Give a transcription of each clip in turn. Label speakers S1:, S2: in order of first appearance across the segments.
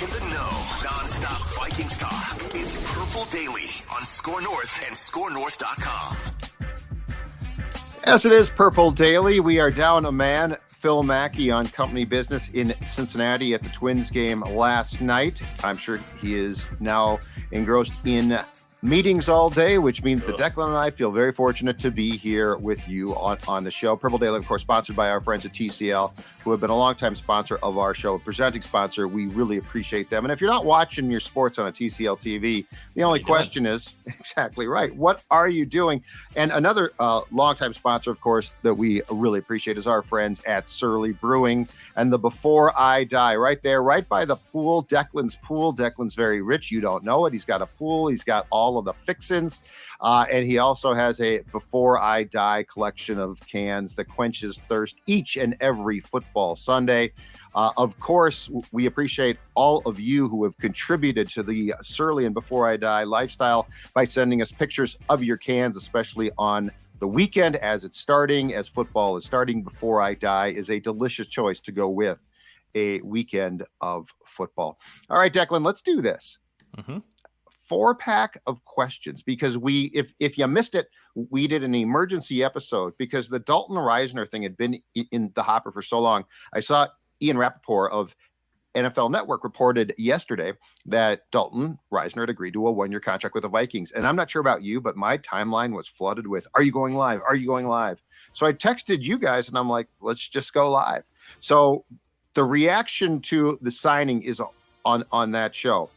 S1: In the know, non-stop Vikings talk. It's Purple Daily on Score North and ScoreNorth.com.
S2: Yes, it is Purple Daily. We are down a man, Phil Mackey, on company business in Cincinnati at the Twins game last night. I'm sure he is now engrossed in meetings all day, which means that Declan and I feel very fortunate to be here with you on the show. Purple Daily, of course, sponsored by our friends at TCL, who have been a longtime sponsor of our show, presenting sponsor. We really appreciate them. And if you're not watching your sports on a TCL TV, the only question is, exactly right, what are you doing? And another longtime sponsor, of course, that we really appreciate is our friends at Surly Brewing and the Before I Die, right there, right by the pool, Declan's pool. Declan's very rich. You don't know it. He's got a pool. He's got all of the fixins. And he also has a Before I Die collection of cans that quenches thirst each and every football Sunday. Of course, we appreciate all of you who have contributed to the Surly and Before I Die lifestyle by sending us pictures of your cans, especially on the weekend as it's starting, as football is starting. Before I Die is a delicious choice to go with a weekend of football. All right, Declan, let's do this. 4-pack of questions, because if you missed it, we did an emergency episode because the Dalton Risner thing had been in the hopper for so long. I saw Ian Rappaport of NFL Network reported yesterday that Dalton Risner had agreed to a 1-year contract with the Vikings. And I'm not sure about you, but my timeline was flooded with, are you going live? Are you going live? So I texted you guys and I'm like, let's just go live. So the reaction to the signing is on that show.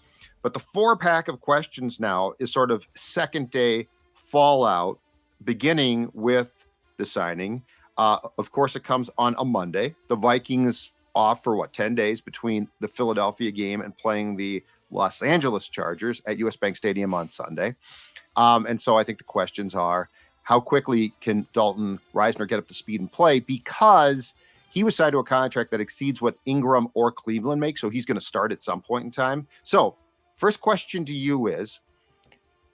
S2: But the 4-pack of questions now is sort of second day fallout, beginning with the signing. Of course, it comes on a Monday. The Vikings off for 10 days between the Philadelphia game and playing the Los Angeles Chargers at US Bank Stadium on Sunday. And so I think the questions are, how quickly can Dalton Risner get up to speed and play? Because he was signed to a contract that exceeds what Ingram or Cleveland make. So he's going to start at some point in time. So first question to you is,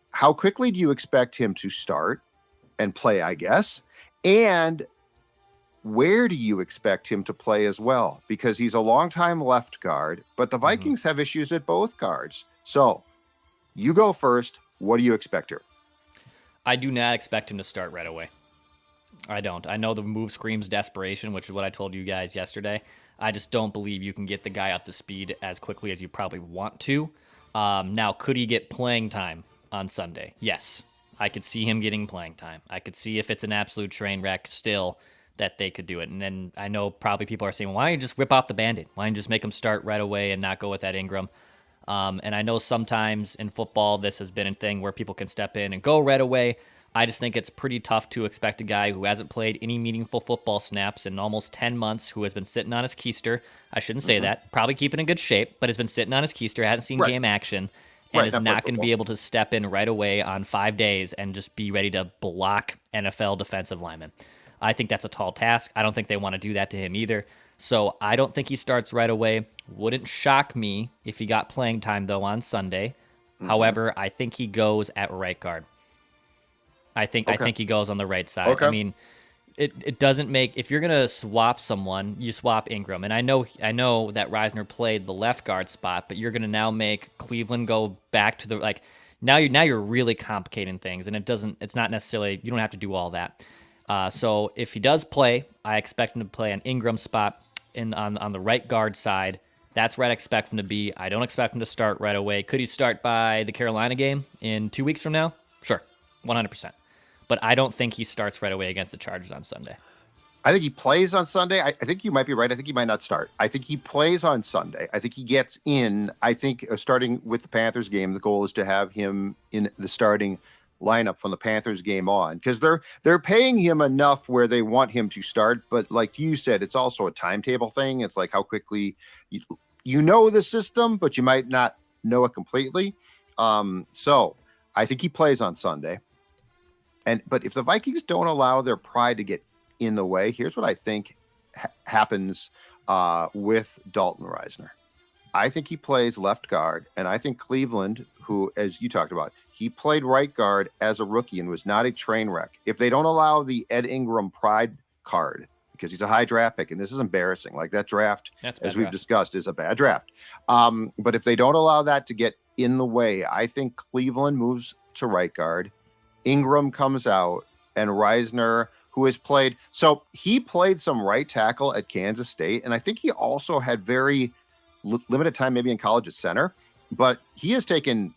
S2: how quickly do you expect him to start and play, I guess? And where do you expect him to play as well? Because he's a longtime left guard, but the Vikings have issues at both guards. So you go first. What do you expect here?
S3: I do not expect him to start right away. I don't. I know the move screams desperation, which is what I told you guys yesterday. I just don't believe you can get the guy up to speed as quickly as you probably want to. Now, could he get playing time on Sunday? Yes. I could see him getting playing time. I could see, if it's an absolute train wreck still, that they could do it. And then I know probably people are saying, well, why don't you just rip off the Band-Aid? Why don't you just make him start right away and not go with that Ingram? And I know sometimes in football this has been a thing where people can step in and go right away. I just think it's pretty tough to expect a guy who hasn't played any meaningful football snaps in almost 10 months, who has been sitting on his keister. I shouldn't say that. Probably keeping in good shape, but has been sitting on his keister, hasn't seen game action, and is not going to be able to step in right away on 5 days and just be ready to block NFL defensive linemen. I think that's a tall task. I don't think they want to do that to him either. So I don't think he starts right away. Wouldn't shock me if he got playing time, though, on Sunday. However, I think he goes at right guard. I think he goes on the right side. I mean, it doesn't make, if you're gonna swap someone, you swap Ingram. And I know that Risner played the left guard spot, but you're gonna now make Cleveland go back to the now you're really complicating things, and it's not necessarily, you don't have to do all that. So if he does play, I expect him to play an Ingram spot on the right guard side. That's where I'd expect him to be. I don't expect him to start right away. Could he start by the Carolina game in 2 weeks from now? Sure, 100%. But I don't think he starts right away against the Chargers on Sunday.
S2: I think he plays on Sunday. I think you might be right. I think he might not start. I think he plays on Sunday. I think he gets in. I think starting with the Panthers game, the goal is to have him in the starting lineup from the Panthers game on, because they're paying him enough where they want him to start. But like you said, it's also a timetable thing. It's like how quickly you know the system, but you might not know it completely. So I think he plays on Sunday. But if the Vikings don't allow their pride to get in the way, here's what I think happens with Dalton Risner. I think he plays left guard, and I think Cleveland, who, as you talked about, he played right guard as a rookie and was not a train wreck. If they don't allow the Ed Ingram pride card, because he's a high draft pick, and this is embarrassing. Like that draft, as we've discussed, is a bad draft. But if they don't allow that to get in the way, I think Cleveland moves to right guard. Ingram comes out, and Risner, who has played, so he played some right tackle at Kansas State, and I think he also had very limited time maybe in college at center, but he has taken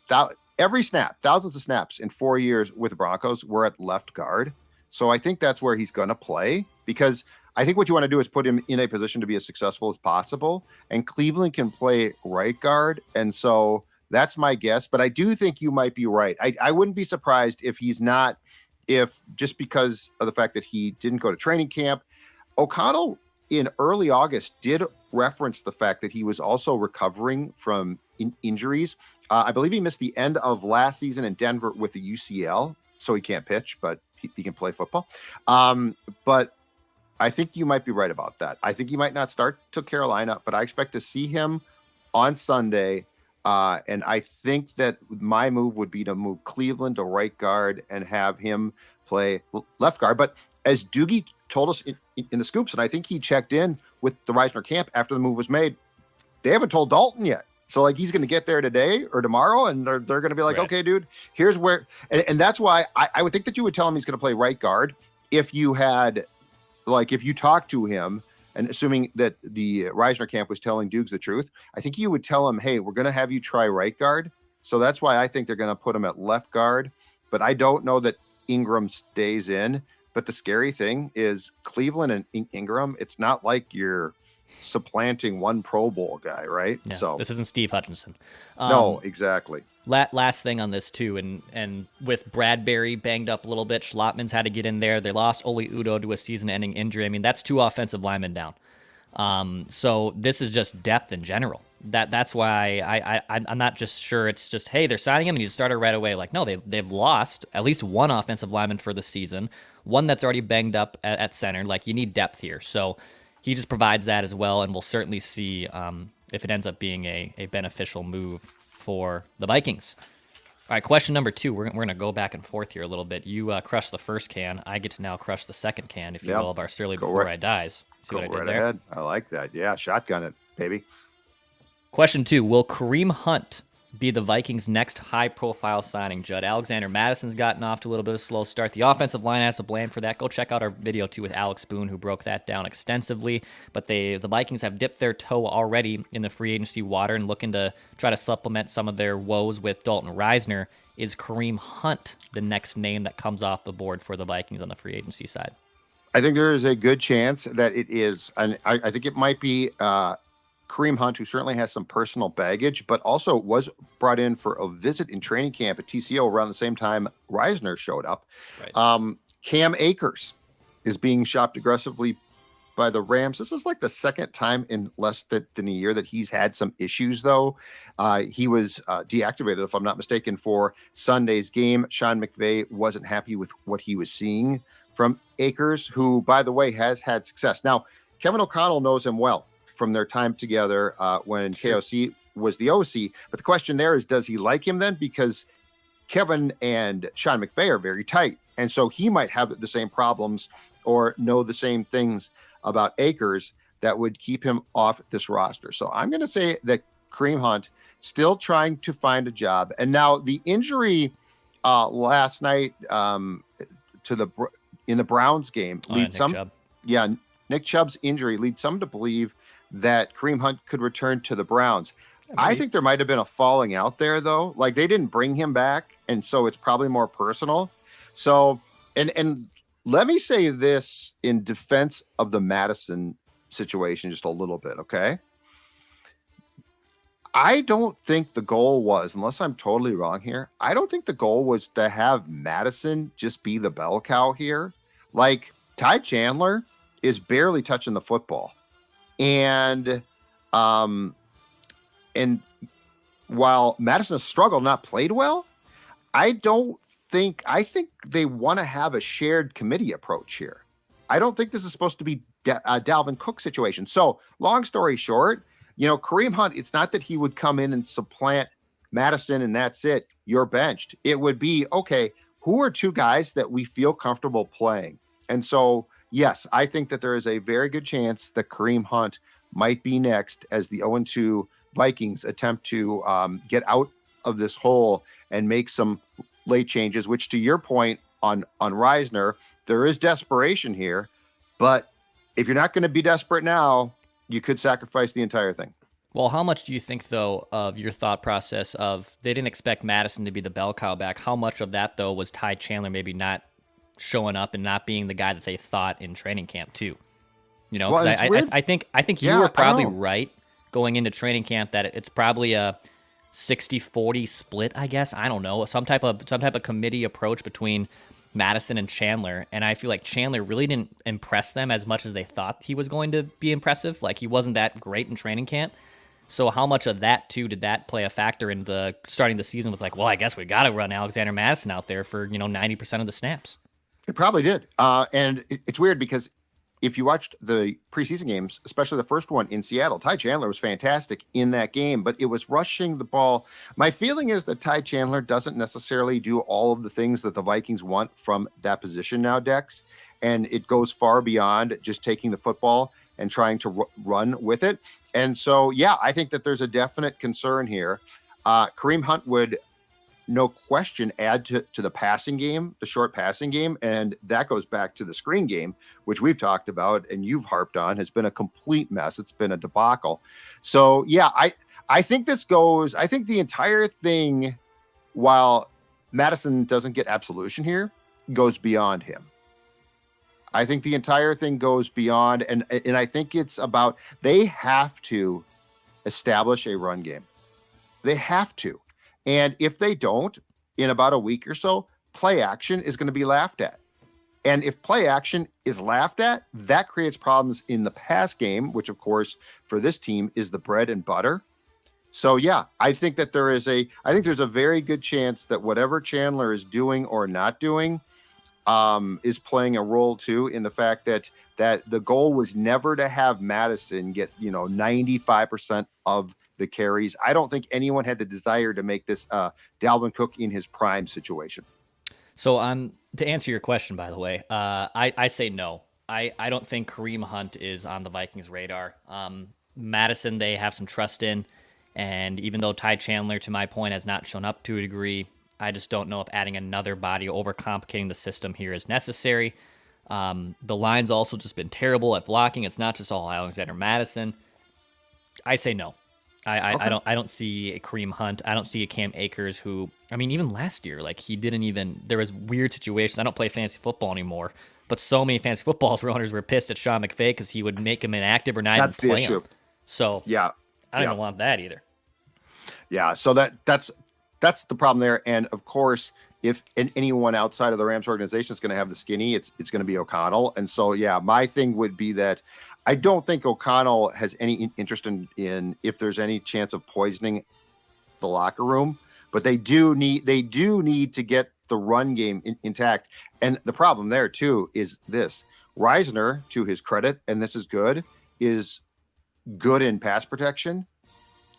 S2: every snap, thousands of snaps in 4 years with the Broncos were at left guard. So I think that's where he's going to play, because I think what you want to do is put him in a position to be as successful as possible, and Cleveland can play right guard. And so that's my guess, but I do think you might be right. I wouldn't be surprised if he's not, if just because of the fact that he didn't go to training camp. O'Connell in early August did reference the fact that he was also recovering from injuries. I believe he missed the end of last season in Denver with the UCL, so he can't pitch, but he can play football. But I think you might be right about that. I think he might not start till Carolina, but I expect to see him on Sunday. And I think that my move would be to move Cleveland to right guard and have him play left guard. But as Doogie told us in the scoops, and I think he checked in with the Risner camp after the move was made, they haven't told Dalton yet. So like he's going to get there today or tomorrow, and they're going to be like, okay, dude, here's where, and that's why I would think that you would tell him he's going to play right guard if you had, like, if you talked to him. And assuming that the Risner camp was telling Dukes the truth, I think you would tell him, hey, we're going to have you try right guard. So that's why I think they're going to put him at left guard. But I don't know that Ingram stays in. But the scary thing is Cleveland and Ingram, it's not like you're supplanting one Pro Bowl guy, right?
S3: Yeah,
S2: so
S3: this isn't Steve Hutchinson.
S2: No, exactly.
S3: Last thing on this too, and with Bradbury banged up a little bit, Schlotman's had to get in there. They lost Oli Udoh to a season-ending injury. I mean, that's 2 offensive linemen down. So this is just depth in general. That's why I'm not just sure it's just, hey, they're signing him and he's started right away. Like, no, they've lost at least one offensive lineman for the season, one that's already banged up at center. Like, you need depth here. So he just provides that as well, and we'll certainly see if it ends up being a beneficial move for the Vikings. All right, question number 2. We're going to go back and forth here a little bit. You crushed the first can. I get to now crush the second can, if you will, of our Surly Before I Dies. See what I did there? Ahead.
S2: I like that. Yeah, shotgun it, baby.
S3: Question 2. Will Kareem Hunt be the Vikings' next high-profile signing, Judd? Alexander Madison's gotten off to a little bit of a slow start. The offensive line has to blame for that. Go check out our video, too, with Alex Boone, who broke that down extensively. But the Vikings have dipped their toe already in the free agency water and looking to try to supplement some of their woes with Dalton Risner. Is Kareem Hunt the next name that comes off the board for the Vikings on the free agency side?
S2: I think there is a good chance that it is. And I think it might be Kareem Hunt, who certainly has some personal baggage, but also was brought in for a visit in training camp at TCO around the same time Risner showed up. Right. Cam Akers is being shopped aggressively by the Rams. This is like the second time in less than a year that he's had some issues, though. He was deactivated, if I'm not mistaken, for Sunday's game. Sean McVay wasn't happy with what he was seeing from Akers, who, by the way, has had success. Now, Kevin O'Connell knows him well from their time together when KOC was the OC. But the question there is, does he like him then? Because Kevin and Sean McVay are very tight. And so he might have the same problems or know the same things about Akers that would keep him off this roster. So I'm going to say that Kareem Hunt still trying to find a job. And now the injury last night in the Browns game leads some. Yeah, Nick Chubb's injury leads some to believe that Kareem Hunt could return to the Browns. I think there might have been a falling out there, though. Like, they didn't bring him back, and so it's probably more personal. So, and let me say this in defense of the Madison situation just a little bit, okay? I don't think the goal was, unless I'm totally wrong here, I don't think the goal was to have Madison just be the bell cow here. Like, Ty Chandler is barely touching the football. And while Madison has struggled, not played well, I think they want to have a shared committee approach here. I don't think this is supposed to be a Dalvin Cook situation. So long story short, Kareem Hunt, it's not that he would come in and supplant Madison and that's it, you're benched. It would be, okay, who are 2 guys that we feel comfortable playing? And so, yes, I think that there is a very good chance that Kareem Hunt might be next as the 0-2 Vikings attempt to get out of this hole and make some late changes, which to your point on Risner, there is desperation here, but if you're not going to be desperate now, you could sacrifice the entire thing.
S3: Well, how much do you think, though, of your thought process of they didn't expect Madison to be the bell cow back? How much of that, though, was Ty Chandler maybe not showing up and not being the guy that they thought in training camp, too? You know, because I think you were probably right going into training camp that it's probably a 60-40 split, I guess. I don't know, some type of committee approach between Madison and Chandler, and I feel like Chandler really didn't impress them as much as they thought he was going to be impressive. Like, he wasn't that great in training camp. So how much of that, too, did that play a factor in the starting the season with like, well, I guess we got to run Alexander Madison out there for, 90% of the snaps?
S2: It probably did. And it's weird because if you watched the preseason games, especially the first one in Seattle, Ty Chandler was fantastic in that game, but it was rushing the ball. My feeling is that Ty Chandler doesn't necessarily do all of the things that the Vikings want from that position now, Dex, and it goes far beyond just taking the football and trying to run with it. And so, yeah, I think that there's a definite concern here. Kareem Hunt would, no question, add to the passing game, the short passing game. And that goes back to the screen game, which we've talked about and you've harped on, has been a complete mess. It's been a debacle. So, yeah, I think the entire thing, while Madison doesn't get absolution here, goes beyond him. I think the entire thing goes beyond, and I think it's about, they have to establish a run game. They have to. And if they don't, in about a week or so, play action is going to be laughed at. And if play action is laughed at, that creates problems in the pass game, which of course for this team is the bread and butter. So yeah, I think that there's a very good chance that whatever Chandler is doing or not doing is playing a role too, in the fact that the goal was never to have Madison get 95% of the carries. I don't think anyone had the desire to make this Dalvin Cook in his prime situation.
S3: So to answer your question, by the way, I say no. I don't think Kareem Hunt is on the Vikings' radar. Madison, they have some trust in, and even though Ty Chandler, to my point, has not shown up to a degree, I just don't know if adding another body, overcomplicating the system here is necessary. The line's also just been terrible at blocking. It's not just all Alexander Madison. I say no. I don't see a Kareem Hunt. I don't see a Cam Akers who, I mean, even last year, like there was weird situations. I don't play fantasy football anymore, but so many fantasy football owners were pissed at Sean McVay because he would make him inactive or not even play him. So yeah, I don't want that either.
S2: Yeah. So that's the problem there. And of course, if anyone outside of the Rams organization is going to have the skinny, it's going to be O'Connell. And so, yeah, my thing would be that I don't think O'Connell has any interest in if there's any chance of poisoning the locker room, but they do need to get the run game intact. And the problem there too is this: Risner, to his credit, and this is good in pass protection.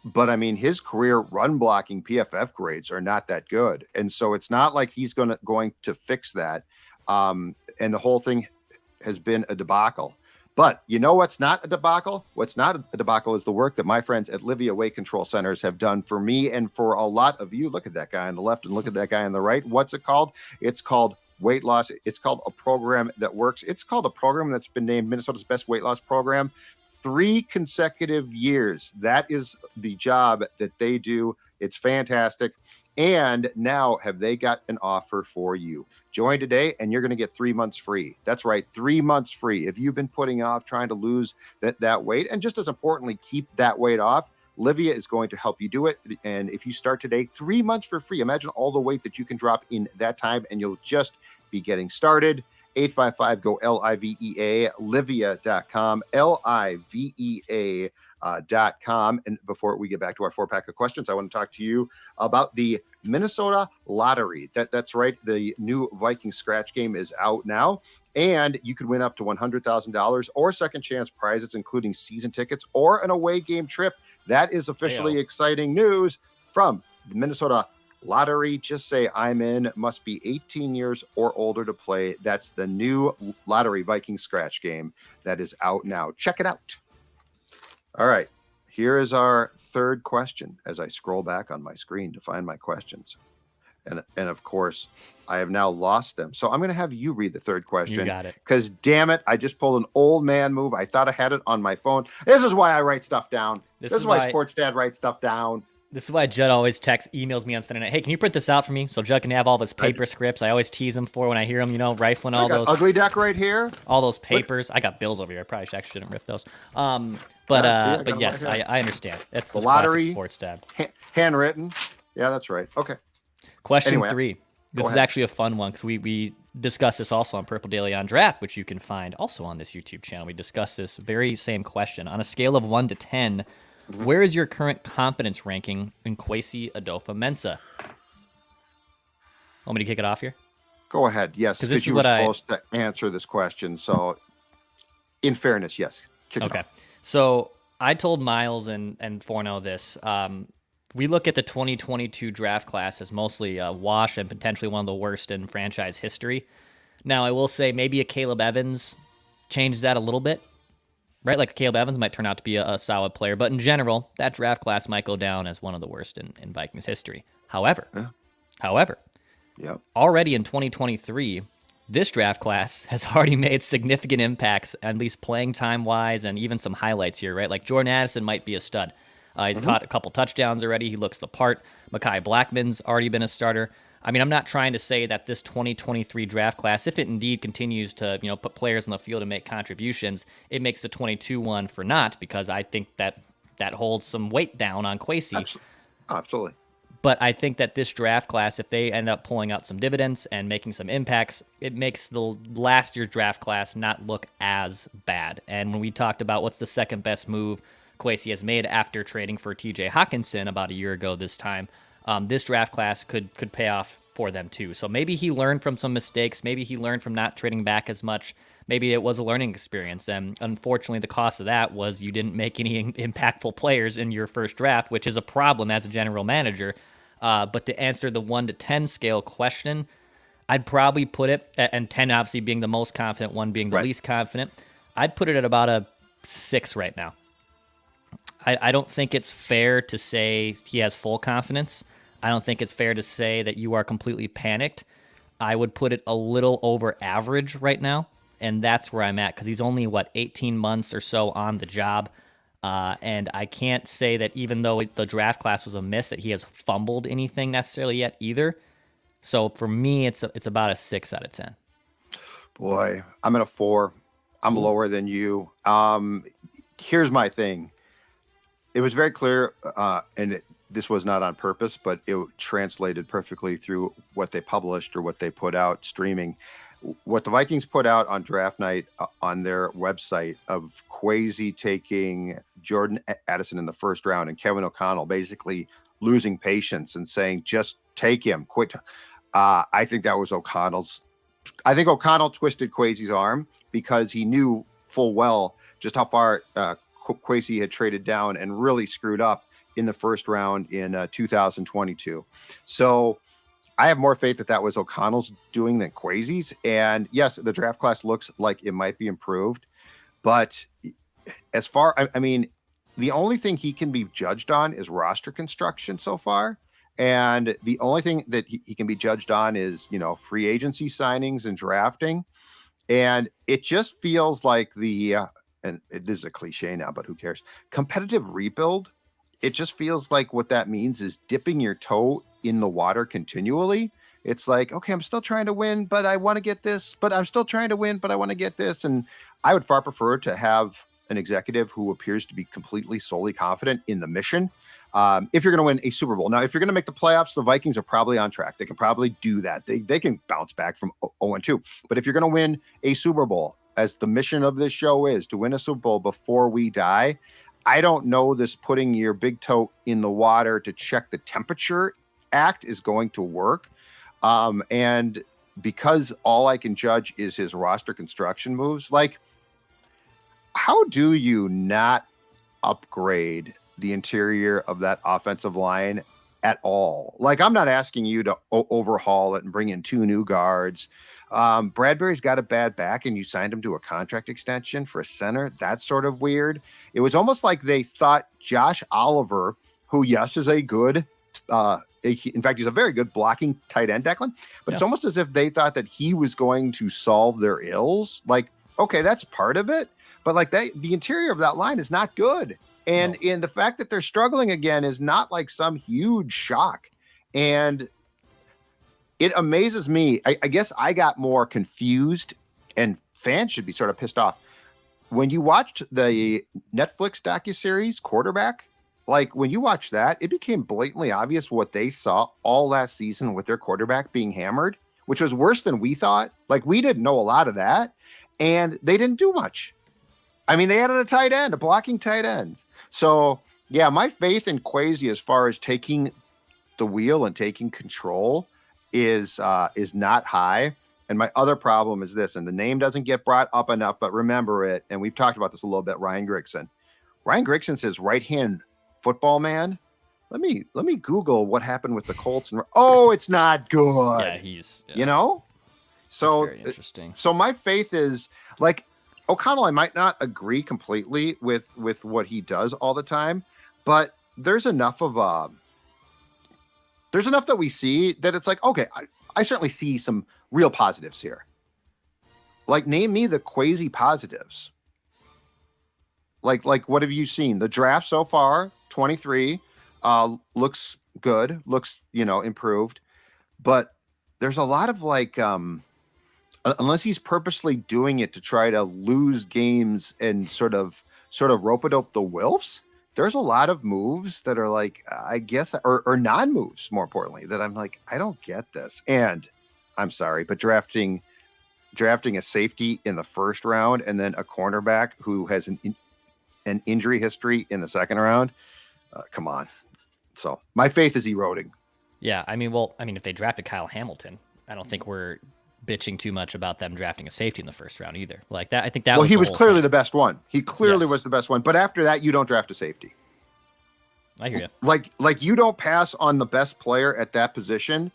S2: But I mean, his career run blocking PFF grades are not that good. And so it's not like he's going to fix that. And the whole thing has been a debacle. But you know what's not a debacle? What's not a debacle is the work that my friends at Livia Weight Control Centers have done for me and for a lot of you. Look at that guy on the left and look at that guy on the right. What's it called? It's called weight loss. It's called a program that works. It's called a program that's been named Minnesota's best weight loss program 3 consecutive years. That is the job that they do. It's fantastic. And now have they got an offer for you? Join today and you're going to get 3 months free. That's right, 3 months free. If you've been putting off trying to lose that weight, and just as importantly, keep that weight off, Livia is going to help you do it. And if you start today, 3 months for free. Imagine all the weight that you can drop in that time, and you'll just be getting started. 855-GO LIVEA, Livia.com, LIVEA.com. And before we get back to our 4-pack of questions, I want to talk to you about the Minnesota Lottery. That's right. The new Viking scratch game is out now, and you could win up to $100,000 or second chance prizes, including season tickets or an away game trip. That is officially exciting news from the Minnesota Lottery, just say I'm in. Must be 18 years or older to play. That's the new Lottery Viking scratch game that is out now. Check it out. All right. Here is our third question as I scroll back on my screen to find my questions. And of course, I have now lost them. So I'm going to have you read the third question.
S3: You got it.
S2: Because damn it, I just pulled an old man move. I thought I had it on my phone. This is why I write stuff down. This is why Sports Dad writes stuff down.
S3: This is why Judd always emails me on Sunday night. Hey, can you print this out for me so Judd can have all of his paper scripts? I always tease him for when I hear him, rifling all those
S2: ugly deck right here.
S3: All those papers. I got bills over here. I probably shouldn't rip those. But yes, I understand. It's the Lottery Sports Dad.
S2: Handwritten. Yeah, that's right. Okay.
S3: Question 3. This is actually a fun one because we discussed this also on Purple Daily on Draft, which you can find also on this YouTube channel. We discussed this very same question. On a scale of 1 to 10, where is your current confidence ranking in Kwesi Adofo-Mensah? Want me to kick it off here?
S2: Go ahead. Yes, because you were supposed to answer this question. So, in fairness, yes.
S3: Okay. So, I told Miles and Forno this. We look at the 2022 draft class as mostly a wash and potentially one of the worst in franchise history. Now, I will say maybe a Caleb Evans changes that a little bit, right? Like Caleb Evans might turn out to be a solid player, but in general, that draft class might go down as one of the worst in Vikings history. However, already in 2023, this draft class has already made significant impacts, at least playing time-wise, and even some highlights here, right? Like Jordan Addison might be a stud. He's caught a couple touchdowns already. He looks the part. Mekhi Blackman's already been a starter. I mean, I'm not trying to say that this 2023 draft class, if it indeed continues to, put players on the field and make contributions, it makes the 22 one for naught, because I think that holds some weight down on Kwesi.
S2: Absolutely.
S3: But I think that this draft class, if they end up pulling out some dividends and making some impacts, it makes the last year's draft class not look as bad. And when we talked about what's the second best move Kwesi has made after trading for TJ Hawkinson about a year ago this time, this draft class could pay off for them too. So maybe he learned from some mistakes. Maybe he learned from not trading back as much. Maybe it was a learning experience. And unfortunately, the cost of that was you didn't make any impactful players in your first draft, which is a problem as a general manager. But to answer the 1 to 10 scale question, I'd probably put it, and 10 obviously being the most confident, 1 being the least confident, I'd put it at about a 6 right now. I don't think it's fair to say he has full confidence. I don't think it's fair to say that you are completely panicked. I would put it a little over average right now, and that's where I'm at, because he's only, 18 months or so on the job, and I can't say that even though the draft class was a miss, that he has fumbled anything necessarily yet either. So for me, it's about a 6 out of 10.
S2: Boy, I'm at a 4. I'm lower than you. Here's my thing. It was very clear, and this was not on purpose, but it translated perfectly through what they published or what they put out streaming. What the Vikings put out on draft night on their website of Kwesi taking Jordan Addison in the first round and Kevin O'Connell basically losing patience and saying, just take him, quit. I think that was O'Connell's. I think O'Connell twisted Kwesi's arm because he knew full well just how far Kwesi had traded down and really screwed up in the first round in 2022. So I have more faith that was O'Connell's doing than Kwesi's. And yes, the draft class looks like it might be improved, but as far, I mean, the only thing he can be judged on is roster construction so far. And the only thing that he can be judged on is, free agency signings and drafting. And it just feels like and this is a cliche now, but who cares? Competitive rebuild. It just feels like what that means is dipping your toe in the water continually. It's like, okay, I'm still trying to win, but I want to get this, but I'm still trying to win, but I want to get this. And I would far prefer to have an executive who appears to be completely solely confident in the mission. If you're going to win a Super Bowl. Now, if you're going to make the playoffs, the Vikings are probably on track. They can probably do that. They can bounce back from 0-2. But if you're going to win a Super Bowl, as the mission of this show is to win a Super Bowl before we die, I don't know this putting your big toe in the water to check the temperature act is going to work. And because all I can judge is his roster construction moves, like, how do you not upgrade the interior of that offensive line at all. Like, I'm not asking you to overhaul it and bring in 2 new guards. Bradbury's got a bad back, and you signed him to a contract extension for a center. That's sort of weird. It was almost like they thought Josh Oliver, who, yes, is a good, in fact, he's a very good blocking tight end, Declan, but it's almost as if they thought that he was going to solve their ills. Like, okay, that's part of it, but like the interior of that line is not good. And in the fact that they're struggling again is not like some huge shock. And it amazes me. I guess I got more confused, and fans should be sort of pissed off. When you watched the Netflix docuseries Quarterback, like when you watch that, it became blatantly obvious what they saw all last season with their quarterback being hammered, which was worse than we thought. Like, we didn't know a lot of that, and they didn't do much. I mean, they added a tight end, a blocking tight end. So, yeah, my faith in Kwesi as far as taking the wheel and taking control is not high. And my other problem is this, and the name doesn't get brought up enough, but remember it, and we've talked about this a little bit, Ryan Grigson. Ryan Grigson says right-hand football man. Let me Google what happened with the Colts. And it's not good.
S3: Yeah,
S2: you know? So
S3: very interesting.
S2: So my faith is, like, O'Connell, I might not agree completely with what he does all the time, but there's enough that we see that it's like, okay, I certainly see some real positives here. Like, name me the Kwesi positives. Like what have you seen? The draft so far, 23, looks good, looks, improved, but there's a lot of like, unless he's purposely doing it to try to lose games and sort of rope-a-dope the Wilfs, there's a lot of moves that are like, I guess, or non-moves, more importantly, that I'm like, I don't get this. And I'm sorry, but drafting a safety in the first round and then a cornerback who has an injury history in the second round, come on. So my faith is eroding.
S3: Yeah, I mean, if they drafted Kyle Hamilton, I don't think we're bitching too much about them drafting a safety in the first round either. Like that, I think that.
S2: Well, he was clearly the best one. He clearly was the best one. But after that, you don't draft a safety.
S3: I hear you.
S2: Like you don't pass on the best player at that position,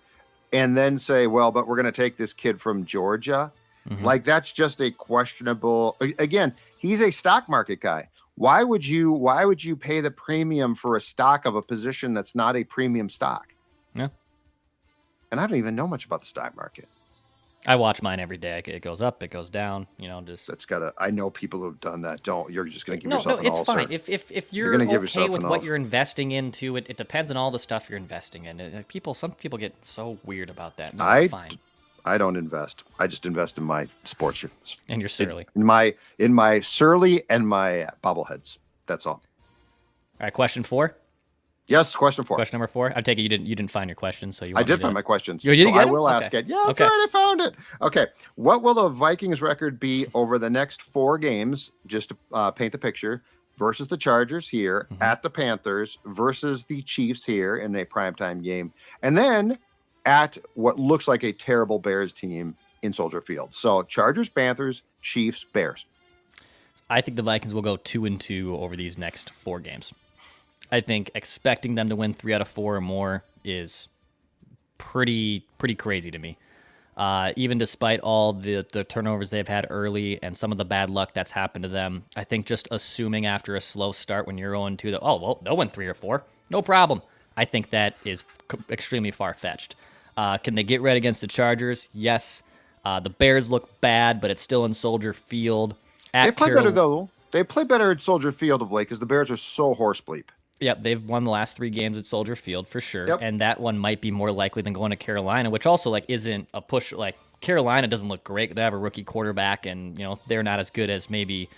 S2: and then say, well, but we're going to take this kid from Georgia. Mm-hmm. Like, that's just a questionable. Again, he's a stock market guy. Why would you pay the premium for a stock of a position that's not a premium stock?
S3: Yeah.
S2: And I don't even know much about the stock market.
S3: I watch mine every day. It goes up, it goes down.
S2: I know people who've done that. You're just going to give yourself an
S3: it's
S2: ulcer.
S3: fine. If you're okay with what you're investing into, it depends on all the stuff you're investing in. Some people get so weird about that. No, it's fine.
S2: I don't invest. I just invest in my sports shirts.
S3: And your Surly.
S2: In my Surly and my bobbleheads. That's all.
S3: All right, question 4.
S2: Yes, question 4.
S3: Question number 4. I take it you didn't find your question, so
S2: I did find my questions.
S3: You did
S2: so
S3: get
S2: I will ask it. Yeah, that's right. I found it. Okay. What will the Vikings record be over the next 4 games? Just to paint the picture. Versus the Chargers here, at the Panthers, versus the Chiefs here in a primetime game, and then at what looks like a terrible Bears team in Soldier Field. So Chargers, Panthers, Chiefs, Bears.
S3: I think the Vikings will go 2-2 over these next 4 games. I think expecting them to win 3 out of 4 or more is pretty crazy to me. Even despite all the turnovers they've had early and some of the bad luck that's happened to them, I think just assuming after a slow start when you're 0-2 they'll win 3 or 4, no problem. I think that is extremely far-fetched. Can they get right against the Chargers? Yes. The Bears look bad, but it's still in Soldier Field.
S2: They play better, though. They play better at Soldier Field of late because the Bears are so horse bleep.
S3: Yep, they've won the last 3 games at Soldier Field for sure.
S2: Yep.
S3: And that one might be more likely than going to Carolina, which also isn't a push. Like, Carolina doesn't look great. They have a rookie quarterback, and they're not as good as maybe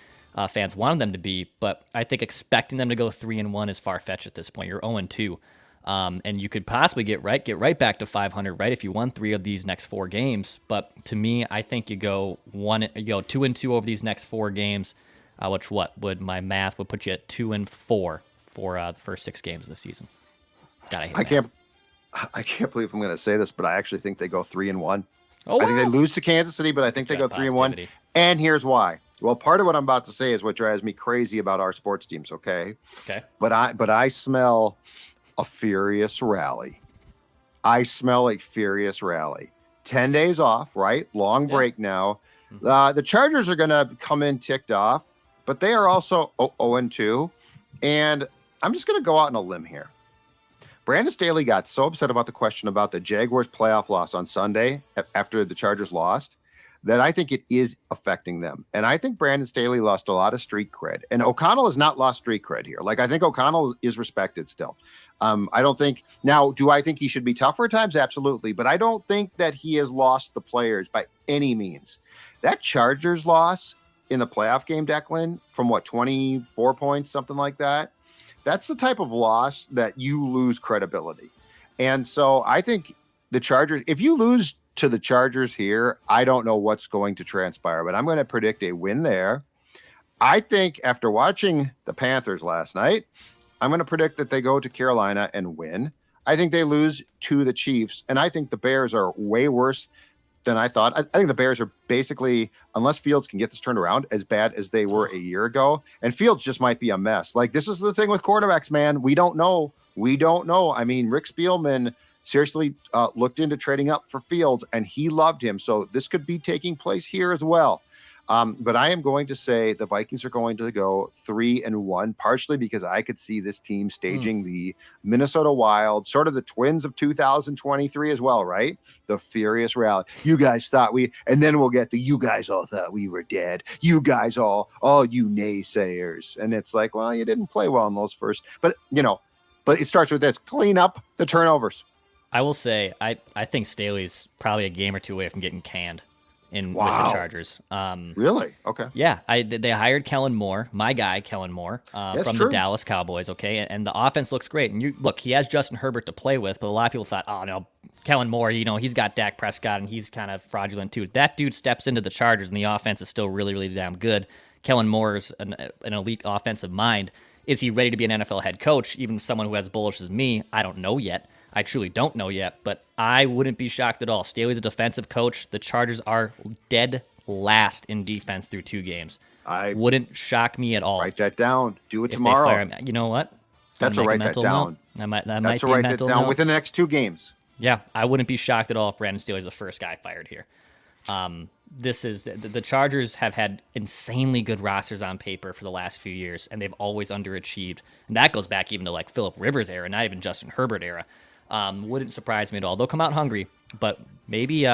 S3: fans wanted them to be. But I think expecting them to go 3-1 is far-fetched at this point. You're 0-2. And you could possibly get right back to 500, right, if you won 3 of these next 4 games. But to me, I think you go 2-2 over these next 4 games, which my math would put you at 2-4 for the first 6 games of the season. God, I
S2: can't believe I'm going to say this, but I actually think they go 3-1.
S3: Oh, wow.
S2: I think they lose to Kansas City, but I think they go 3-1. And here's why. Well, part of what I'm about to say is what drives me crazy about our sports teams. Okay.
S3: Okay.
S2: But I smell a furious rally. I smell a furious rally. 10 days off, right? Long break now. The Chargers are going to come in ticked off, but they are also 0-2. And I'm just going to go out on a limb here. Brandon Staley got so upset about the question about the Jaguars playoff loss on Sunday after the Chargers lost that I think it is affecting them. And I think Brandon Staley lost a lot of street cred. And O'Connell has not lost street cred here. Like, I think O'Connell is respected still. I don't think – now, do I think he should be tougher at times? Absolutely. But I don't think that he has lost the players by any means. That Chargers loss in the playoff game, Declan, from 24 points, something like that, that's the type of loss that you lose credibility. And so I think the Chargers – if you lose – to the Chargers here, I don't know what's going to transpire, but I'm going to predict a win there. I think after watching the Panthers last night, I'm going to predict that they go to Carolina and win. I think they lose to the Chiefs, and I think the Bears are way worse than I thought. I think the Bears are basically, unless Fields can get this turned around, as bad as they were a year ago, and Fields just might be a mess. Like, this is the thing with quarterbacks, man. We don't know. I mean, Rick Spielman seriously looked into trading up for Fields, and he loved him. So this could be taking place here as well. But I am going to say the Vikings are going to go 3-1, partially because I could see this team staging the Minnesota Wild, sort of the Twins of 2023 as well, right? The furious rally. You guys thought and then we'll get the you guys all thought we were dead. You guys all you naysayers. And it's like, well, you didn't play well in those first, but it starts with this: clean up the turnovers.
S3: I will say, I think Staley's probably a game or two away from getting canned with the Chargers.
S2: Really? Okay.
S3: Yeah, they hired Kellen Moore, my guy Kellen Moore, from the Dallas Cowboys. Okay, and the offense looks great. And he has Justin Herbert to play with, but a lot of people thought, oh no, Kellen Moore, he's got Dak Prescott and he's kind of fraudulent too. That dude steps into the Chargers and the offense is still really, really damn good. Kellen Moore's an elite offensive mind. Is he ready to be an NFL head coach? Even someone who as bullish as me, I don't know yet. I truly don't know yet, but I wouldn't be shocked at all. Staley's a defensive coach. The Chargers are dead last in defense through 2 games. I wouldn't shock me at all.
S2: Write that down. Do it tomorrow.
S3: They fire him. You know what?
S2: That's a write that down.
S3: That might be
S2: write that down within the next 2 games.
S3: Yeah, I wouldn't be shocked at all if Brandon Staley's the first guy fired here. This is the Chargers have had insanely good rosters on paper for the last few years, and they've always underachieved. And that goes back even to like Phillip Rivers era, not even Justin Herbert era. Wouldn't surprise me at all. They'll come out hungry, but maybe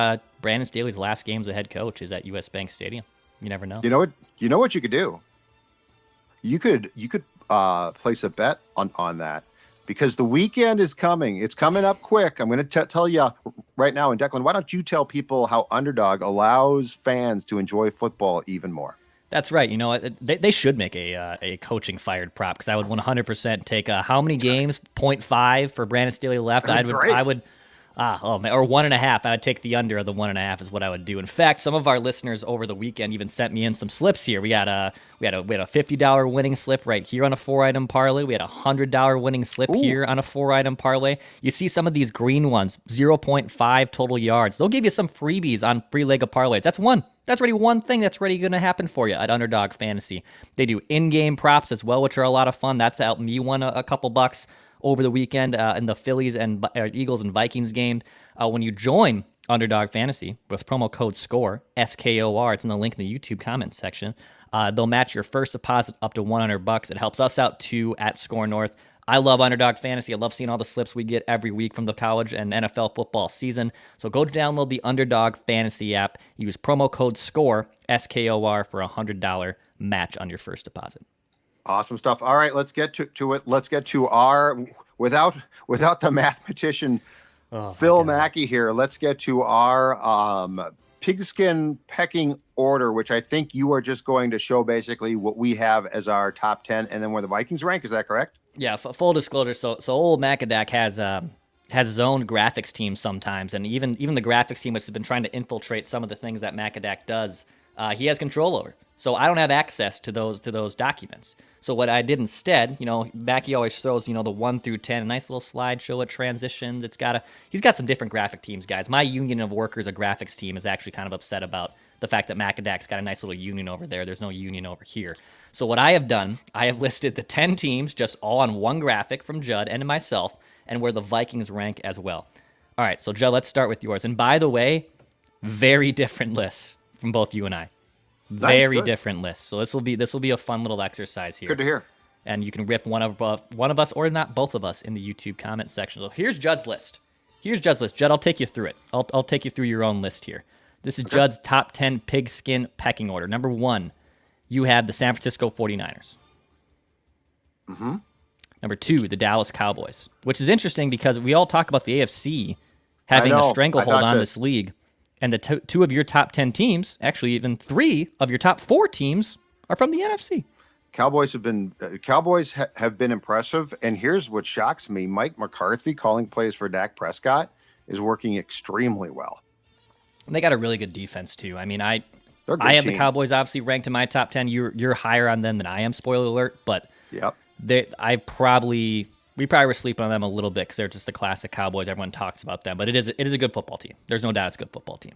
S3: Brandon Staley's last game as a head coach is at US Bank Stadium. You never know.
S2: You know what you could do? You could place a bet on that, because the weekend is coming. It's coming up quick. I'm going to tell you right now. And Declan, why don't you tell people how Underdog allows fans to enjoy football even more?
S3: That's right. They should make a coaching fired prop, because I would 100% take how many games, 0.5 for Brandon Staley left. I would, or 1.5. I would take the under of the 1.5 is what I would do. In fact, some of our listeners over the weekend even sent me in some slips here. We had a $50 winning slip right here on a 4-item parlay. We had a $100 winning slip here on a 4-item parlay. You see some of these green ones, 0.5 total yards. They'll give you some freebies on free leg of parlays. That's already one thing that's already going to happen for you at Underdog Fantasy. They do in-game props as well, which are a lot of fun. That's helped me win a couple bucks over the weekend in the Phillies and Eagles and Vikings game. When you join Underdog Fantasy with promo code SCORE, SKOR, it's in the link in the YouTube comments section. They'll match your first deposit up to $100. It helps us out too at Score North. I love Underdog Fantasy. I love seeing all the slips we get every week from the college and NFL football season. So go download the Underdog Fantasy app. Use promo code SCORE, SKOR, for a $100 match on your first deposit.
S2: Awesome stuff. All right, let's get to it. Let's get to our, without the mathematician, Phil Mackey here, let's get to our Pigskin Pecking Order, which I think you are just going to show basically what we have as our top 10 and then where the Vikings rank. Is that correct?
S3: Yeah, full disclosure. So old Macadac has his own graphics team sometimes, and even the graphics team, which has been trying to infiltrate some of the things that Macadac does, he has control over. So I don't have access to those documents. So what I did instead, Mackie always throws, the 1 through 10, a nice little slideshow at transitions. He's got some different graphic teams, guys. My union of workers, a graphics team, is actually kind of upset about the fact that Macadac's got a nice little union over there. There's no union over here. So what I have done, I have listed the 10 teams just all on one graphic from Judd and myself, and where the Vikings rank as well. All right, so Joe, let's start with yours. And by the way, very different lists from both you and I. Very different lists. So this will be a fun little exercise here.
S2: Good to hear.
S3: And you can rip one of us or not both of us in the YouTube comment section. So here's Judd's list. Judd, I'll take you through it. I'll take you through your own list here. This is Judd's top 10 pigskin pecking order. Number 1, you have the San Francisco 49ers.
S2: Mm-hmm.
S3: Number 2, the Dallas Cowboys, which is interesting because we all talk about the AFC having a stranglehold on this league. And the two of your top 10 teams, actually even 3 of your top 4 teams, are from the NFC.
S2: Cowboys have been impressive, and here's what shocks me: Mike McCarthy calling plays for Dak Prescott is working extremely well.
S3: And they got a really good defense too. I mean, I have the Cowboys obviously ranked in my top 10. You're higher on them than I am. Spoiler alert, but
S2: yep,
S3: we probably were sleeping on them a little bit because they're just the classic Cowboys. Everyone talks about them, but it is a good football team. There's no doubt it's a good football team.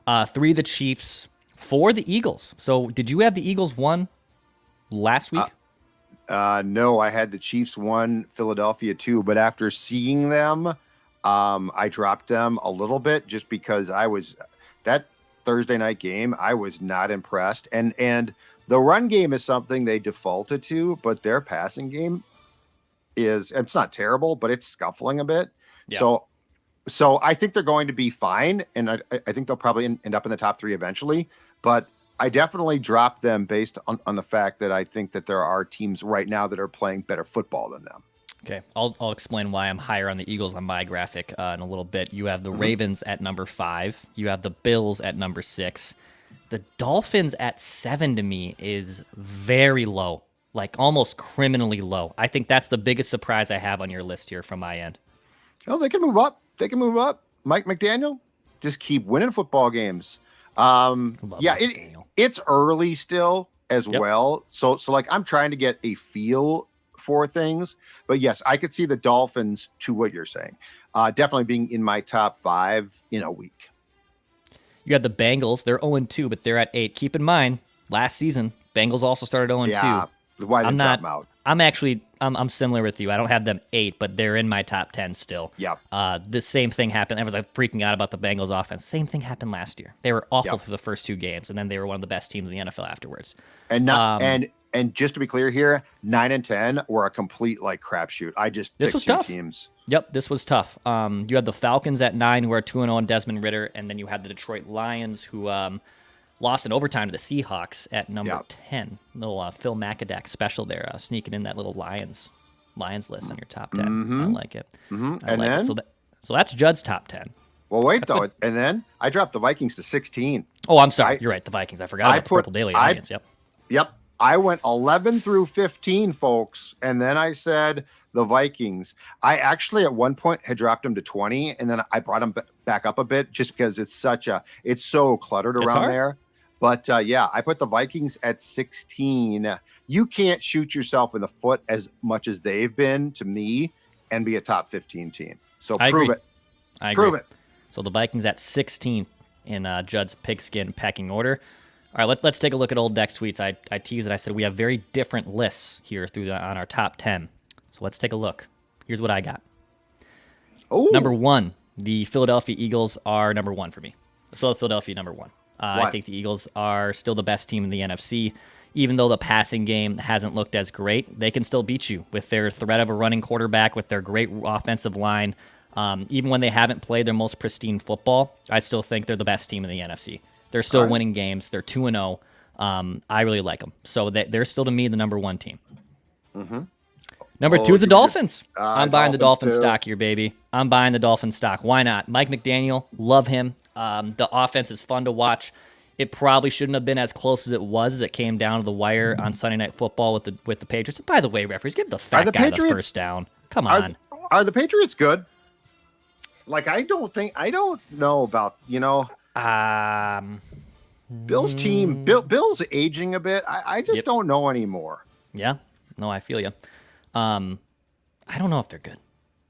S3: 3, the Chiefs. 4, the Eagles. So did you have the Eagles 1 last week?
S2: No, I had the Chiefs 1, Philadelphia 2, but after seeing them, I dropped them a little bit just because that Thursday night game, I was not impressed. And the run game is something they defaulted to, but their passing game it's not terrible, but it's scuffling a bit. Yeah. So I think they're going to be fine, and I think they'll probably end up in the top 3 eventually, but I definitely dropped them based on the fact that I think that there are teams right now that are playing better football than them.
S3: Okay, I'll explain why I'm higher on the Eagles on my graphic in a little bit. You have the Ravens at number 5. You have the Bills at number 6. The Dolphins at 7 to me is very low, like almost criminally low. I think that's the biggest surprise I have on your list here from my end.
S2: Oh, they can move up. Mike McDaniel, just keep winning football games. It's early still as well. So like I'm trying to get a feel for things, but yes, I could see the Dolphins, to what you're saying, definitely being in my top 5 in a week.
S3: You have the Bengals. They're 0-2, but they're at 8. Keep in mind, last season, Bengals also started 0-2.
S2: Yeah, why did drop them out?
S3: I'm similar with you. I don't have them 8, but they're in my top 10 still.
S2: Yep.
S3: The same thing happened. Everyone's like freaking out about the Bengals offense. Same thing happened last year. They were awful for the first 2 games, and then they were one of the best teams in the NFL afterwards.
S2: And just to be clear here, 9 and 10 were a complete crapshoot. This was tough. Teams.
S3: Yep, this was tough. You had the Falcons at 9, who are 2-0 on Desmond Ridder, and then you had the Detroit Lions, who lost in overtime to the Seahawks at number 10. Little Phil Macadac special there, sneaking in that little Lions list on your top 10.
S2: Mm-hmm.
S3: I like it.
S2: Mm-hmm.
S3: So that's Judd's top 10.
S2: Well, wait, though. And then I dropped the Vikings to 16.
S3: Oh, I'm sorry. You're right. The Vikings. I forgot about the Purple Daily audience.
S2: Yep. I went 11 through 15, folks. And then I said the Vikings. I actually at one point had dropped them to 20. And then I brought them back up a bit just because it's so cluttered around there. But I put the Vikings at 16. You can't shoot yourself in the foot as much as they've been to me and be a top 15 team. So prove it. Prove it.
S3: So the Vikings at 16 in Judd's pigskin pecking order. All right, let's take a look at old deck suites. I teased it. I said we have very different lists here on our top 10. So let's take a look. Here's what I got.
S2: Oh,
S3: number 1, the Philadelphia Eagles are number 1 for me. So Philadelphia number 1. I think the Eagles are still the best team in the NFC. Even though the passing game hasn't looked as great, they can still beat you with their threat of a running quarterback, with their great offensive line. Even when they haven't played their most pristine football, I still think they're the best team in the NFC. They're still winning games. They're 2-0. I really like them. So they're still, to me, the number 1 team.
S2: Mm-hmm.
S3: Number 2 is the Dolphins. I'm buying the Dolphin
S2: too.
S3: stock here, baby. I'm buying the Dolphin stock. Why not? Mike McDaniel, love him. The offense is fun to watch. It probably shouldn't have been as close as it was as it came down to the wire on Sunday Night Football with the Patriots. And by the way, referees, give the fat guy the first down. Come on.
S2: Are the Patriots good? I don't know about, Bill's team. Bill's aging a bit. I just don't know anymore.
S3: Yeah. No, I feel you. I don't know if they're good.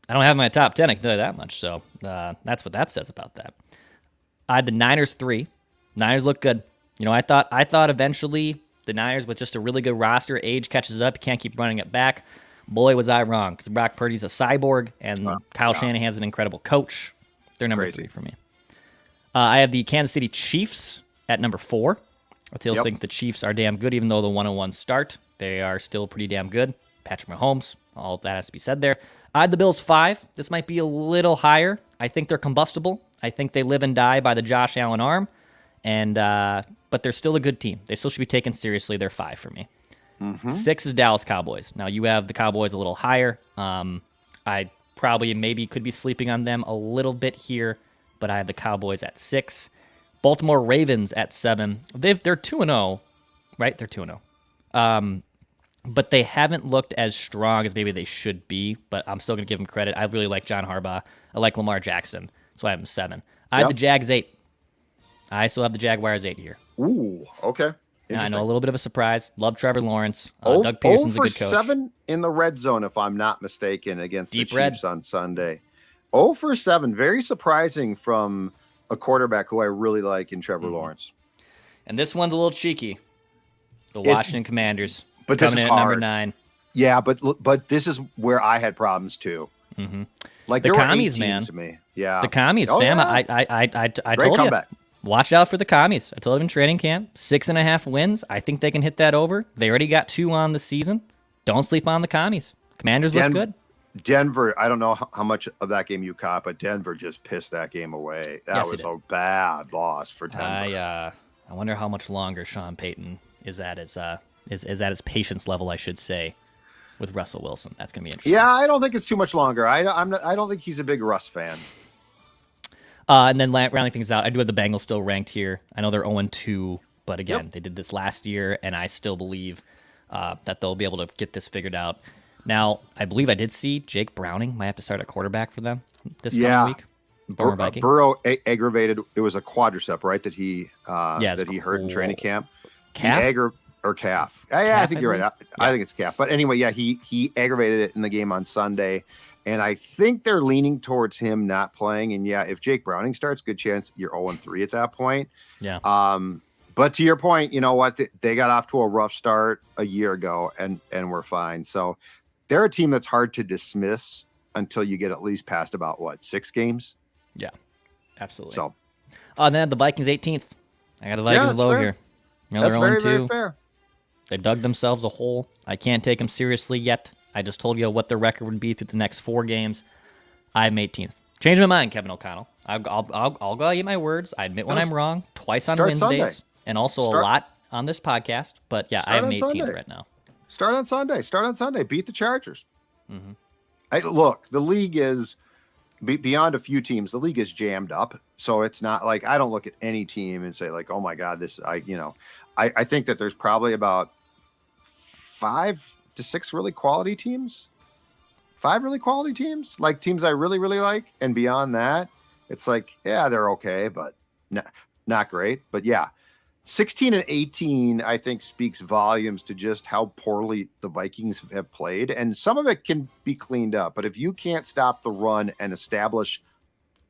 S3: I don't have them in my top 10, I can tell you that much. So that's what that says about that. I had the Niners 3. Niners look good. I thought eventually the Niners, with just a really good roster, age catches up. You can't keep running it back. Boy, was I wrong, because Brock Purdy's a cyborg, and Kyle
S2: yeah.
S3: Shanahan's an incredible coach. They're number
S2: Crazy.
S3: 3 for me. I have the Kansas City Chiefs at number 4. I still think the Chiefs are damn good, even though the 1-1 start. They are still pretty damn good. Patrick Mahomes, all of that has to be said there. I had the Bills 5. This might be a little higher. I think they're combustible. I think they live and die by the Josh Allen arm, and but they're still a good team. They still should be taken seriously. They're 5 for me. 6 is Dallas Cowboys. Now, you have the Cowboys a little higher. I probably maybe could be sleeping on them a little bit here, but I have the Cowboys at 6. Baltimore Ravens at 7. They're 2-0, right? They're 2-0. But they haven't looked as strong as maybe they should be, but I'm still going to give them credit. I really like John Harbaugh. I like Lamar Jackson, so I have them 7. I have the Jags 8. I still have the Jaguars 8 here.
S2: Ooh, okay.
S3: I know, a little bit of a surprise. Love Trevor Lawrence. Doug Peterson's a good coach.
S2: 7 in the red zone, if I'm not mistaken, against
S3: Deep
S2: the Chiefs on Sunday. 0 for 7. Very surprising from a quarterback who I really like in Trevor Lawrence.
S3: And this one's a little cheeky. The Washington Commanders.
S2: But
S3: coming
S2: this is
S3: in at
S2: hard.
S3: number 9.
S2: Yeah, but this is where I had problems too.
S3: Mm-hmm.
S2: Like
S3: the
S2: there
S3: commies,
S2: were 8
S3: man.
S2: teams to me. Yeah,
S3: the commies.
S2: Oh,
S3: Sam,
S2: yeah.
S3: I
S2: Great
S3: told
S2: comeback.
S3: you. Watch out for the commies. I told him in training camp. 6.5 wins. I think they can hit that over. They already got 2 on the season. Don't sleep on the commies. Commanders look good.
S2: Denver, I don't know how much of that game you caught, but Denver just pissed that game away. That was a bad loss for Denver.
S3: I wonder how much longer Sean Payton is at his patience level, I should say, with Russell Wilson. That's gonna be interesting.
S2: Yeah, I don't think it's too much longer. I don't think he's a big Russ fan.
S3: And then rounding things out, I do have the Bengals still ranked here. I know they're 0-2, but again, they did this last year, and I still believe that they'll be able to get this figured out. Now, I believe I did see Jake Browning might have to start at quarterback for them this coming week.
S2: Burrow aggravated. It was a quadricep, right? That he hurt in training camp.
S3: Calf
S2: or calf. Yeah, I think you're right. I think it's calf. But anyway, yeah, he aggravated it in the game on Sunday, and I think they're leaning towards him not playing. And yeah, if Jake Browning starts, good chance you're 0-3 at that point.
S3: Yeah.
S2: But to your point, you know what? They got off to a rough start a year ago, and we're fine. So they're a team that's hard to dismiss until you get at least past about 6 games.
S3: Yeah, absolutely.
S2: So,
S3: then the Vikings 18th. I got the Vikings low
S2: fair.
S3: here.
S2: That's very, very fair.
S3: They dug themselves a hole. I can't take them seriously yet. I just told you what their record would be through the next 4 games. I'm 18th. Change my mind, Kevin O'Connell. I'll go eat my words. I admit when I'm wrong. Twice on Wednesdays,
S2: Sunday.
S3: and also a lot on this podcast. But yeah, I'm 18th right now.
S2: Start on Sunday. Beat the Chargers. Look, the league is beyond a few teams. The league is jammed up, so it's not like I don't look at any team and say like, oh my god, I think that there's probably about 5 to 6 really quality teams. 5 really quality teams, like teams I really, really like. And beyond that, it's like, yeah, they're okay, but not great. But yeah, 16 and 18, I think, speaks volumes to just how poorly the Vikings have played. And some of it can be cleaned up. But if you can't stop the run and establish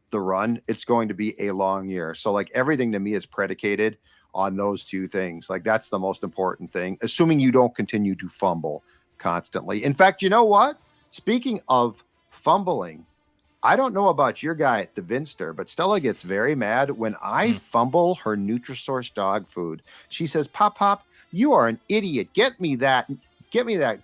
S2: the run, it's going to be a long year. So like everything to me is predicated on those 2 things. Like that's the most important thing, assuming you don't continue to fumble constantly. In fact, you know what? Speaking of fumbling, I don't know about your guy at the Vinster, but Stella gets very mad when I fumble her Nutrisource dog food. She says, Pop, you are an idiot. Get me that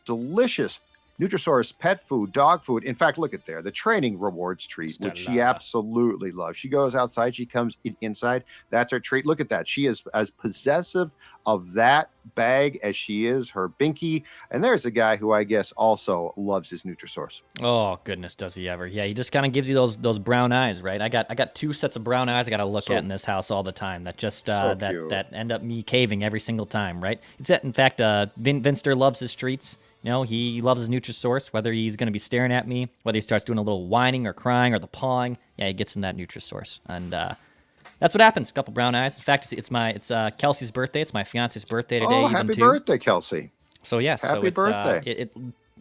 S2: delicious Nutrisource pet food, dog food. In fact, look at there, the training rewards treat, which she absolutely loves. She goes outside, she comes inside. That's her treat. Look at that. She is as possessive of that bag as she is her binky. And there's a guy who I guess also loves his Nutrisource.
S3: Oh goodness, does he ever? Yeah, he just kind of gives you those brown eyes, right? I got 2 sets of brown eyes I got to look at in this house all the time. That just that end up me caving every single time, right? It's that. In fact, Vinster loves his treats. You know, he loves his Nutrisource, whether he's going to be staring at me, whether he starts doing a little whining or crying or the pawing. Yeah, he gets in that Nutrisource. And that's what happens. A couple brown eyes. In fact, it's Kelsey's birthday. It's my fiance's birthday today.
S2: Oh, happy birthday, Kelsey.
S3: So, yes.
S2: Happy birthday.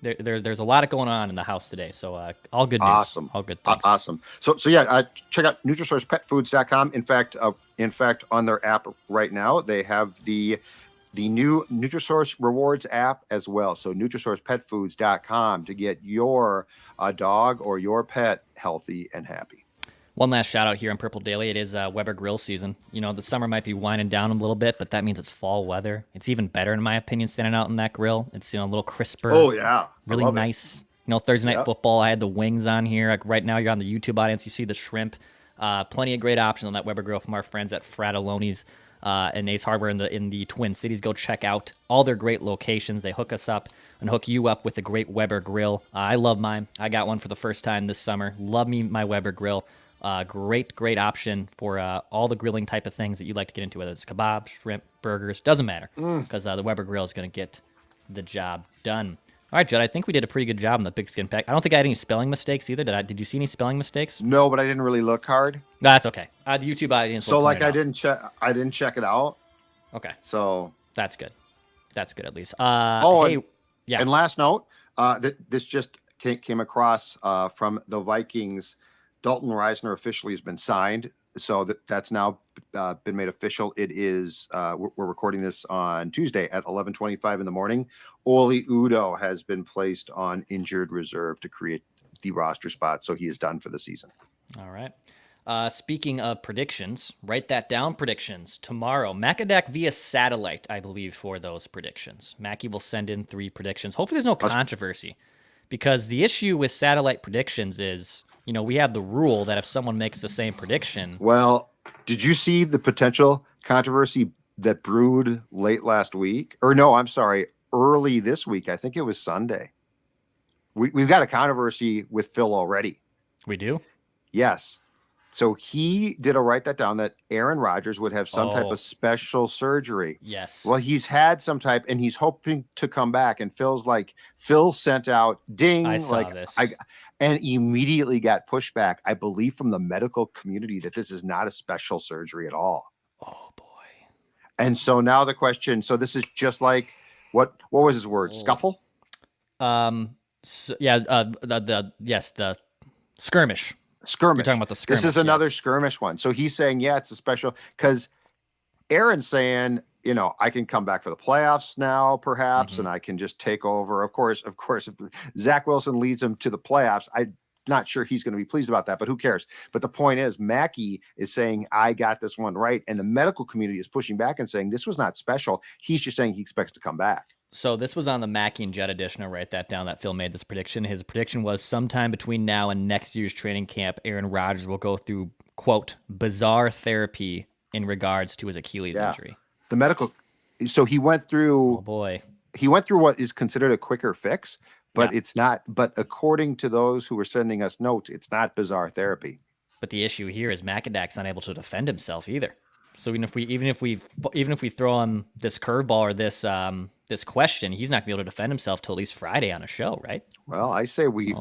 S3: There's a lot going on in the house today. So, all good news.
S2: Awesome.
S3: All good things.
S2: Awesome. So yeah, check out NutrisourcePetFoods.com. In fact, on their app right now, they have the the new Nutrisource Rewards app as well. So NutrisourcePetFoods.com to get your dog or your pet healthy and happy.
S3: One last shout out here on Purple Daily. It is Weber grill season. The summer might be winding down a little bit, but that means it's fall weather. It's even better, in my opinion, standing out in that grill. It's, a little crisper.
S2: Oh, yeah.
S3: Really nice. Thursday night football, I had the wings on here. Like right now, you're on the YouTube audience. You see the shrimp. Plenty of great options on that Weber grill from our friends at Fratelloni's and Ace Hardware in the Twin Cities. Go check out all their great locations. They hook us up and hook you up with a great Weber grill. I love mine. I got one for the first time this summer. Love me my Weber grill. Great option for all the grilling type of things that you like to get into, whether it's kebabs, shrimp, burgers, doesn't matter, because the Weber grill is going to get the job done. All right, Judd, I think we did a pretty good job on the Pigskin Peck. I don't think I had any spelling mistakes either. Did you see any spelling mistakes?
S2: No, but I didn't really look hard.
S3: That's okay. The YouTube audience.
S2: So I didn't check it out.
S3: Okay.
S2: So
S3: that's good. That's good at least.
S2: Yeah. And last note, this just came across from the Vikings. Dalton Risner officially has been signed, so that's now been made official. It is we're recording this on Tuesday at 11:25 in the morning. Oli Udoh has been placed on injured reserve to create the roster spot, so he is done for the season.
S3: All right. Speaking of predictions, write that down. Predictions tomorrow. Macadac via satellite, I believe, for those predictions. Mackie will send in 3 predictions. Hopefully, there's no controversy, because the issue with satellite predictions is, we have the rule that if someone makes the same prediction.
S2: Well, did you see the potential controversy that brewed late last week? Or no, I'm sorry, early this week. I think it was Sunday. We've got a controversy with Phil already.
S3: We do?
S2: Yes. So he did write that down, that Aaron Rodgers would have some type of special surgery.
S3: Yes.
S2: Well, he's had some type, and he's hoping to come back. And Phil sent out ding.
S3: I saw this.
S2: And immediately got pushback, I believe, from the medical community that this is not a special surgery at all.
S3: Oh boy.
S2: And so now the question, so this is just like, what was his word? Scuffle?
S3: The skirmish.
S2: Skirmish.
S3: You're talking about the skirmish.
S2: This is another skirmish one. So he's saying, yeah, it's a special, because Aaron's saying, I can come back for the playoffs now, perhaps, and I can just take over. Of course, if Zach Wilson leads them to the playoffs, I'm not sure he's going to be pleased about that, but who cares? But the point is, Mackey is saying, I got this one right. And the medical community is pushing back and saying, this was not special. He's just saying he expects to come back.
S3: So this was on the Mackey and Judd edition. I'll write that down, that Phil made this prediction. His prediction was sometime between now and next year's training camp, Aaron Rodgers will go through, quote, bizarre therapy in regards to his Achilles injury.
S2: The medical, so he went through.
S3: Oh boy,
S2: he went through what is considered a quicker fix, but it's not. But according to those who were sending us notes, it's not bizarre therapy.
S3: But the issue here is Macadac's not able to defend himself either. So even if we throw him this curveball or this question, he's not gonna be able to defend himself till at least Friday on a show, right?
S2: Well, I say we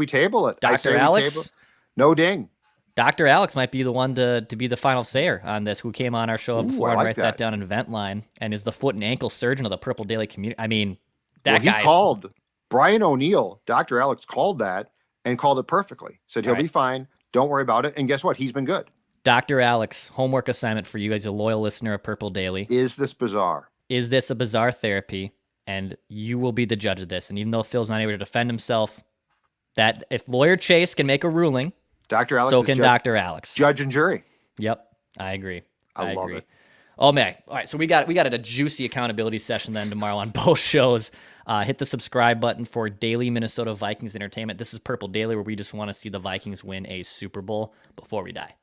S2: table it.
S3: Dr. Alex,
S2: no ding.
S3: Dr. Alex might be the one to be the final sayer on this, who came on our show before and write that down in Event Line, and is the foot and ankle surgeon of the Purple Daily community. I mean, he
S2: called Brian O'Neill. Dr. Alex called that and called it perfectly. Said he'll be fine. Don't worry about it. And guess what? He's been good.
S3: Dr. Alex, homework assignment for you as a loyal listener of Purple Daily.
S2: Is this bizarre?
S3: Is this a bizarre therapy? And you will be the judge of this. And even though Phil's not able to defend himself, that if Lawyer Chase can make a ruling,
S2: Dr. Alex,
S3: so can Dr. Alex.
S2: Judge and jury.
S3: Yep, I agree.
S2: I love it.
S3: Oh man! All right, so we got a juicy accountability session then tomorrow on both shows. Hit the subscribe button for daily Minnesota Vikings entertainment. This is Purple Daily, where we just want to see the Vikings win a Super Bowl before we die.